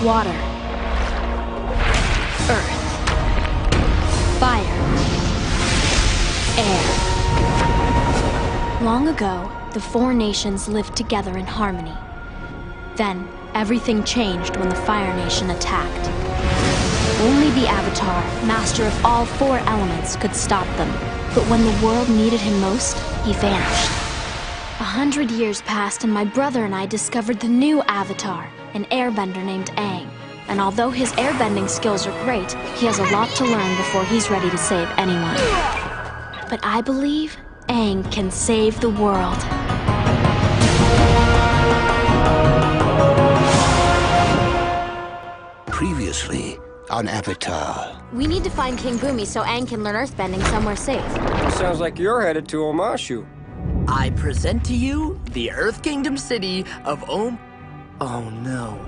water, earth, fire, air. Long ago, the four nations lived together in harmony. Then, everything changed when the Fire Nation attacked. Only the Avatar, master of all four elements, could stop them. But when the world needed him most, he vanished. 100 years passed and my brother and I discovered the new Avatar, an airbender named Aang. And although his airbending skills are great, he has a lot to learn before he's ready to save anyone. But I believe Aang can save the world. Previously on Avatar. We need to find King Boomy so Aang can learn earthbending somewhere safe. Sounds like you're headed to Omashu. I present to you the Earth Kingdom city of Oh no.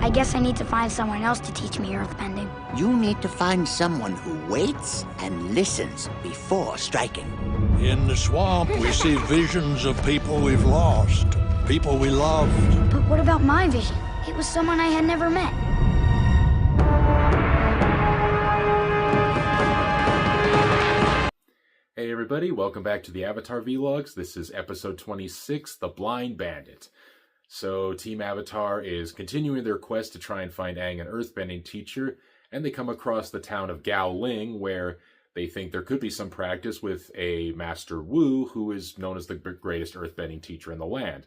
I guess I need to find someone else to teach me earthbending. You need to find someone who waits and listens before striking. In the swamp, we see visions of people we've lost, people we loved. But what about my vision? It was someone I had never met. Hey everybody, welcome back to the Avatar Vlogs. This is episode 26, The Blind Bandit. So Team Avatar is continuing their quest to try and find Aang an earthbending teacher, and they come across the town of Gaoling, where they think there could be some practice with a Master Wu, who is known as the greatest earthbending teacher in the land.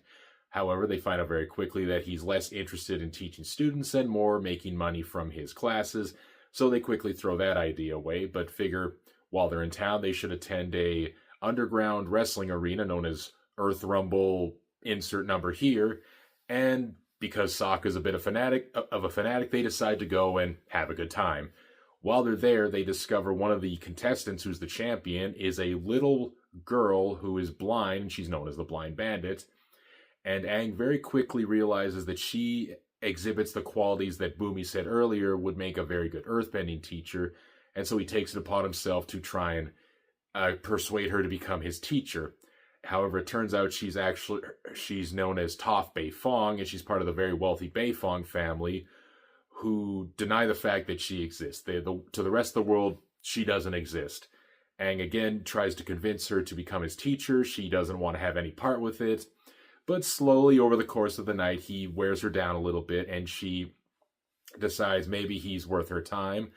However, they find out very quickly that he's less interested in teaching students and more making money from his classes, so they quickly throw that idea away, but figure while they're in town, they should attend a underground wrestling arena known as Earth Rumble insert number here. And because Sokka's a bit of a fanatic, they decide to go and have a good time. While they're there, they discover one of the contestants, who's the champion, is a little girl who is blind, and she's known as the Blind Bandit. And Aang very quickly realizes that she exhibits the qualities that Boomy said earlier would make a very good earthbending teacher. And so he takes it upon himself to try and persuade her to become his teacher. However, it turns out she's known as Toph Beifong, and she's part of the very wealthy Beifong family, who deny the fact that she exists. To the rest of the world, she doesn't exist. Aang again tries to convince her to become his teacher. She doesn't want to have any part with it. But slowly, over the course of the night, he wears her down a little bit, and she decides maybe he's worth her time.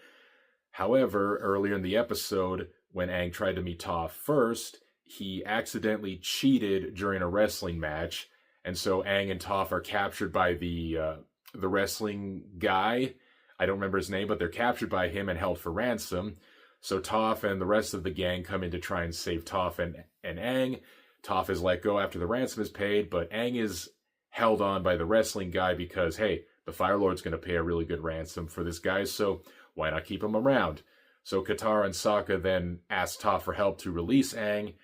However, earlier in the episode, when Aang tried to meet Toph first, he accidentally cheated during a wrestling match, and so Aang and Toph are captured by the wrestling guy. I don't remember his name, but they're captured by him and held for ransom. So Toph and the rest of the gang come in to try and save Toph and Aang. Toph is let go after the ransom is paid, but Aang is held on by the wrestling guy because, hey, the Fire Lord's going to pay a really good ransom for this guy, so why not keep him around? So Katara and Sokka then ask Toph for help to release Aang.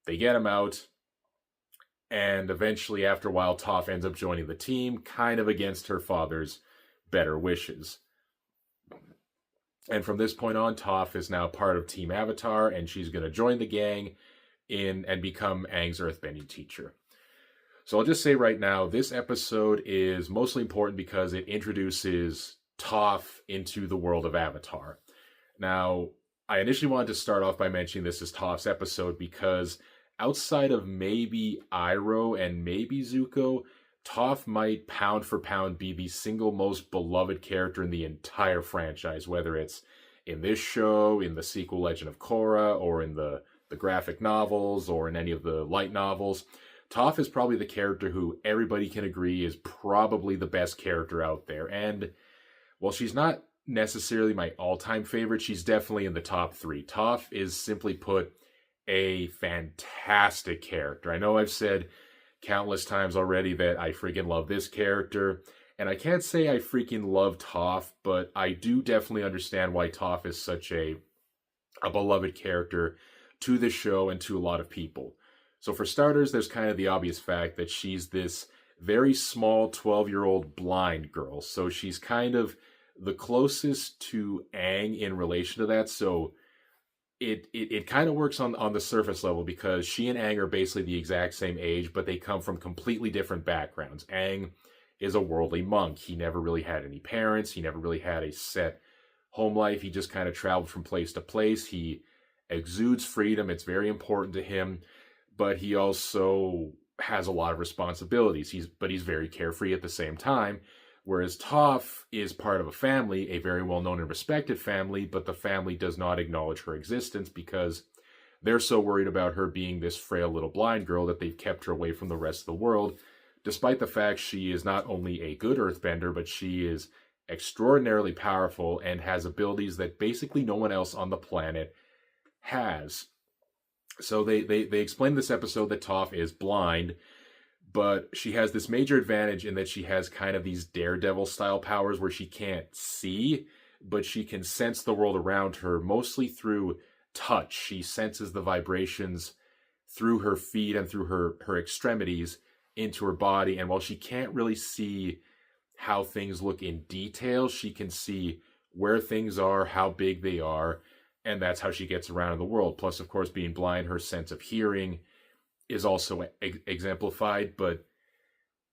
They get him out, and eventually, after a while, Toph ends up joining the team, kind of against her father's better wishes. And from this point on, Toph is now part of Team Avatar, and she's going to join the gang and become Aang's earthbending teacher. So I'll just say right now, this episode is mostly important because it introduces Toph into the world of Avatar. Now, I initially wanted to start off by mentioning this is Toph's episode because outside of maybe Iroh and maybe Zuko, Toph might pound for pound be the single most beloved character in the entire franchise, whether it's in this show, in the sequel Legend of Korra, or in the graphic novels, or in any of the light novels. Toph is probably the character who everybody can agree is probably the best character out there. And while she's not necessarily my all-time favorite, she's definitely in the top 3. Toph is, simply put, a fantastic character. I know I've said countless times already that I freaking love this character, and I can't say I freaking love Toph, but I do definitely understand why Toph is such a beloved character to the show and to a lot of people. So for starters, there's kind of the obvious fact that she's this very small 12-year-old blind girl. So she's kind of the closest to Aang in relation to that. So it kind of works on the surface level because she and Aang are basically the exact same age, but they come from completely different backgrounds. Aang is a worldly monk. He never really had any parents. He never really had a set home life. He just kind of traveled from place to place. He exudes freedom. It's very important to him, but he also has a lot of responsibilities. He's very carefree at the same time. Whereas Toph is part of a family, a very well-known and respected family, but the family does not acknowledge her existence because they're so worried about her being this frail little blind girl that they've kept her away from the rest of the world, despite the fact she is not only a good earthbender, but she is extraordinarily powerful and has abilities that basically no one else on the planet has. So they explain this episode that Toph is blind, but she has this major advantage in that she has kind of these daredevil style powers where she can't see, but she can sense the world around her, mostly through touch. She senses the vibrations through her feet and through her extremities into her body. And while she can't really see how things look in detail, she can see where things are, how big they are, and that's how she gets around in the world. Plus, of course, being blind, her sense of hearing is also exemplified. But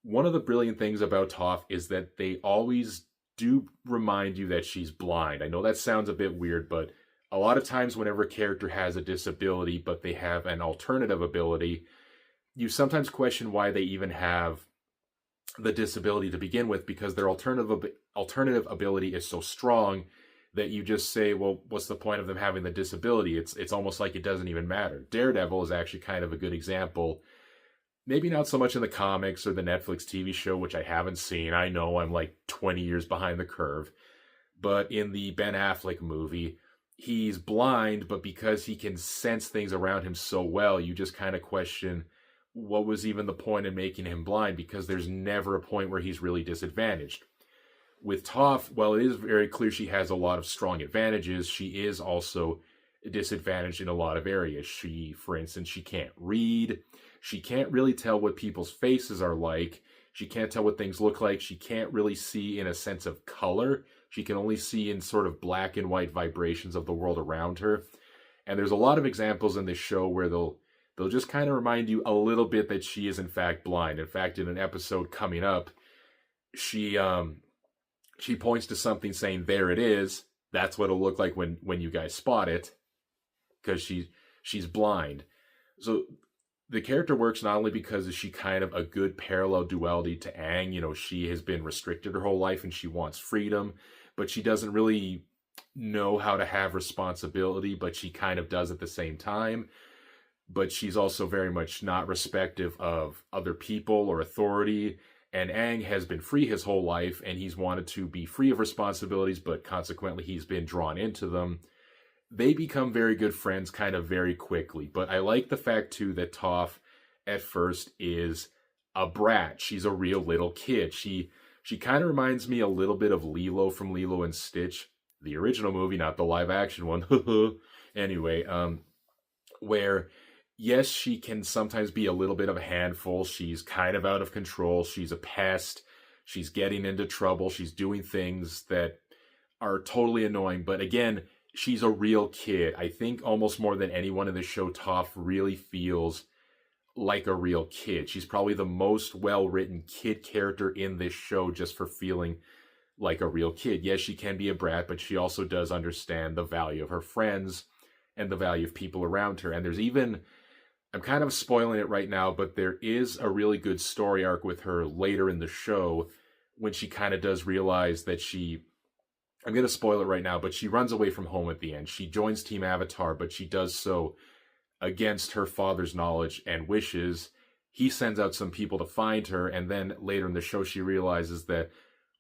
one of the brilliant things about Toph is that they always do remind you that she's blind. I know that sounds a bit weird, but a lot of times whenever a character has a disability, but they have an alternative ability, you sometimes question why they even have the disability to begin with, because their alternative ability is so strong that you just say, well, what's the point of them having the disability? It's almost like it doesn't even matter. Daredevil is actually kind of a good example. Maybe not so much in the comics or the Netflix TV show, which I haven't seen. I know I'm like 20 years behind the curve. But in the Ben Affleck movie, he's blind, but because he can sense things around him so well, you just kind of question what was even the point in making him blind, because there's never a point where he's really disadvantaged. With Toph, while it is very clear she has a lot of strong advantages, she is also disadvantaged in a lot of areas. For instance, she can't read. She can't really tell what people's faces are like. She can't tell what things look like. She can't really see in a sense of color. She can only see in sort of black and white vibrations of the world around her. And there's a lot of examples in this show where they'll just kind of remind you a little bit that she is in fact blind. In fact, in an episode coming up, she points to something saying, "There it is. That's what it'll look like when you guys spot it," because she's blind. So the character works not only because she kind of a good parallel duality to Aang. You know, she has been restricted her whole life and she wants freedom, but she doesn't really know how to have responsibility, but she kind of does at the same time. But she's also very much not respective of other people or authority. And Aang has been free his whole life, and he's wanted to be free of responsibilities, but consequently he's been drawn into them. They become very good friends kind of very quickly. But I like the fact, too, that Toph at first is a brat. She's a real little kid. She kind of reminds me a little bit of Lilo from Lilo and Stitch, the original movie, not the live-action one. Anyway, where yes, she can sometimes be a little bit of a handful. She's kind of out of control. She's a pest. She's getting into trouble. She's doing things that are totally annoying. But again, she's a real kid. I think almost more than anyone in the show, Toph really feels like a real kid. She's probably the most well-written kid character in this show just for feeling like a real kid. Yes, she can be a brat, but she also does understand the value of her friends and the value of people around her. And there's even, I'm kind of spoiling it right now, but there is a really good story arc with her later in the show when she kind of does realize that I'm going to spoil it right now, but she runs away from home at the end. She joins Team Avatar, but she does so against her father's knowledge and wishes. He sends out some people to find her, and then later in the show she realizes that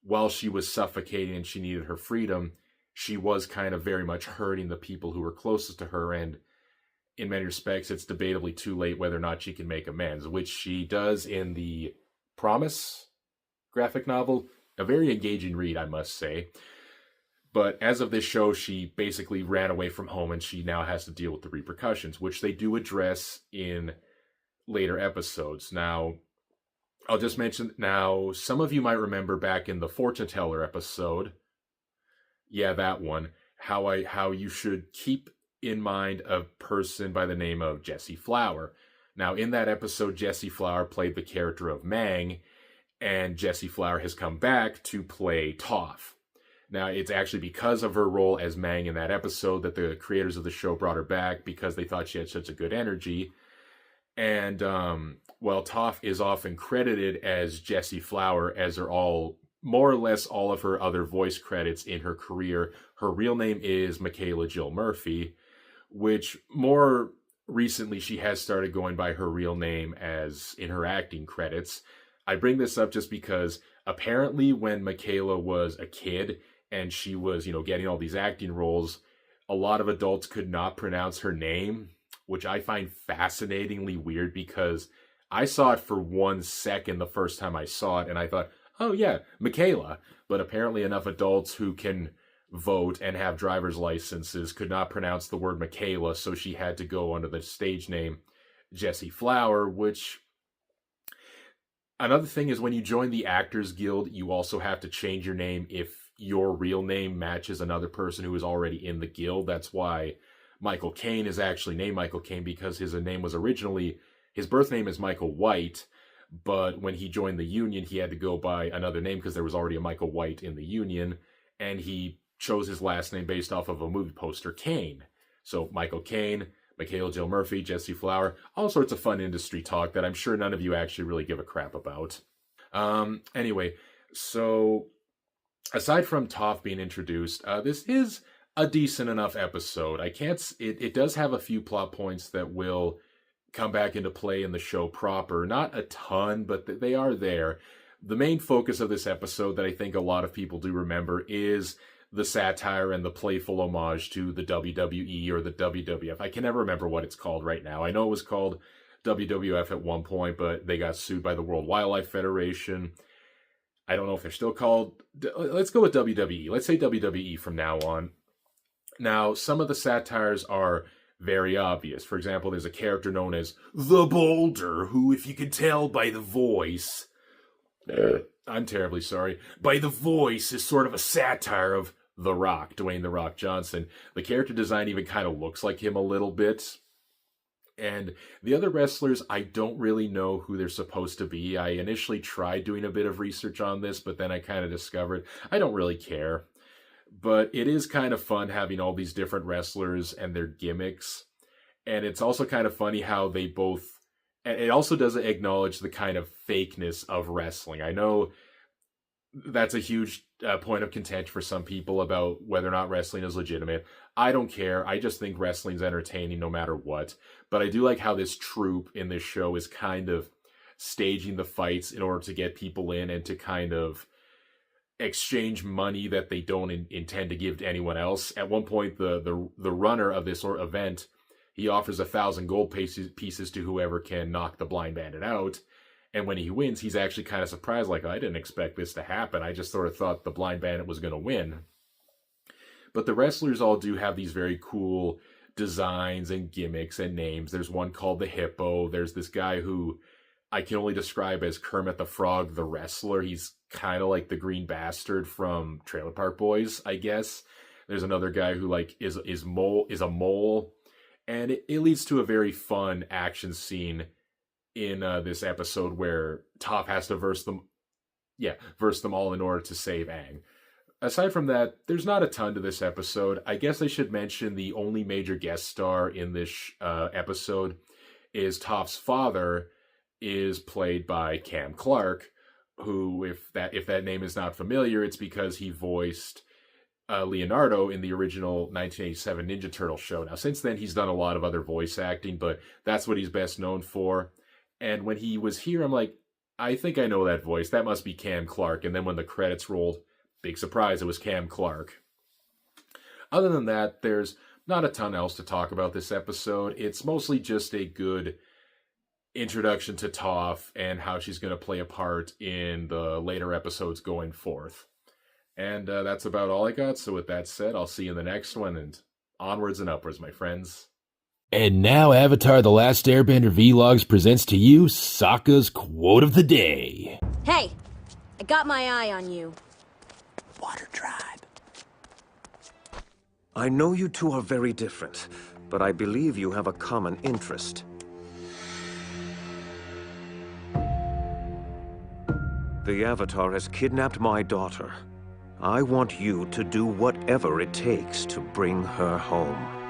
while she was suffocating and she needed her freedom, she was kind of very much hurting the people who were closest to her, and in many respects, it's debatably too late whether or not she can make amends, which she does in the Promise graphic novel. A very engaging read, I must say. But as of this show, she basically ran away from home and she now has to deal with the repercussions, which they do address in later episodes. Now, I'll just mention now, some of you might remember back in the Fortune Teller episode, yeah, that one, how you should keep in mind a person by the name of Jessie Flower. Now, in that episode, Jessie Flower played the character of Mang, and Jessie Flower has come back to play Toph. Now, it's actually because of her role as Mang in that episode that the creators of the show brought her back, because they thought she had such a good energy. And, well, Toph is often credited as Jessie Flower, as are all, more or less all of her other voice credits in her career. Her real name is Michaela Jill Murphy, which more recently she has started going by her real name as in her acting credits. I bring this up just because apparently when Michaela was a kid and she was, getting all these acting roles, a lot of adults could not pronounce her name, which I find fascinatingly weird, because I saw it for 1 second the first time I saw it and I thought, oh yeah, Michaela. But apparently enough adults who can vote and have driver's licenses could not pronounce the word Michaela, so she had to go under the stage name Jessie Flower, which... Another thing is, when you join the Actors Guild, you also have to change your name if your real name matches another person who is already in the guild. That's why Michael Caine is actually named Michael Caine, because his name was originally... His birth name is Michael White, but when he joined the Union, he had to go by another name because there was already a Michael White in the Union, and he chose his last name based off of a movie poster, Caine. So Michael Caine, Michaela Jill Murphy, Jessie Flower, all sorts of fun industry talk that I'm sure none of you actually really give a crap about. Anyway, so aside from Toph being introduced, this is a decent enough episode. It does have a few plot points that will come back into play in the show proper. Not a ton, but they are there. The main focus of this episode that I think a lot of people do remember is the satire and the playful homage to the WWE or the WWF. I can never remember what it's called right now. I know it was called WWF at one point, but they got sued by the World Wildlife Federation. I don't know if they're still called... Let's go with WWE. Let's say WWE from now on. Now, some of the satires are very obvious. For example, there's a character known as The Boulder, who, if you can tell by the voice... I'm terribly sorry. By the voice is sort of a satire of The Rock, Dwayne The Rock Johnson. The character design even kind of looks like him a little bit. And the other wrestlers, I don't really know who they're supposed to be. I initially tried doing a bit of research on this, but then I kind of discovered I don't really care. But it is kind of fun having all these different wrestlers and their gimmicks. And it's also kind of funny how they both... And it also doesn't acknowledge the kind of fakeness of wrestling. I know that's a huge point of contention for some people about whether or not wrestling is legitimate. I don't care. I just think wrestling's entertaining no matter what. But I do like how this troupe in this show is kind of staging the fights in order to get people in and to kind of exchange money that they don't intend to give to anyone else. At one point, the runner of this event... He offers 1,000 gold pieces to whoever can knock the Blind Bandit out. And when he wins, he's actually kind of surprised, like, I didn't expect this to happen. I just sort of thought the Blind Bandit was going to win. But the wrestlers all do have these very cool designs and gimmicks and names. There's one called the Hippo. There's this guy who I can only describe as Kermit the Frog, the wrestler. He's kind of like the Green Bastard from Trailer Park Boys, I guess. There's another guy who, like, is a mole. And it leads to a very fun action scene in this episode where Toph has to verse them all in order to save Aang. Aside from that, there's not a ton to this episode. I guess I should mention the only major guest star in this episode is Toph's father, is played by Cam Clark, who, if that name is not familiar, it's because he voiced... Leonardo in the original 1987 Ninja Turtle show. Now, since then, he's done a lot of other voice acting, but that's what he's best known for. And when he was here, I'm like, I think I know that voice. That must be Cam Clark. And then when the credits rolled, big surprise, it was Cam Clark. Other than that, there's not a ton else to talk about this episode. It's mostly just a good introduction to Toph and how she's going to play a part in the later episodes going forth. And that's about all I got. So with that said, I'll see you in the next one, and onwards and upwards, my friends. And now Avatar The Last Airbender Vlogs presents to you Sokka's Quote of the Day. Hey, I got my eye on you. Water Tribe. I know you two are very different, but I believe you have a common interest. The Avatar has kidnapped my daughter. I want you to do whatever it takes to bring her home.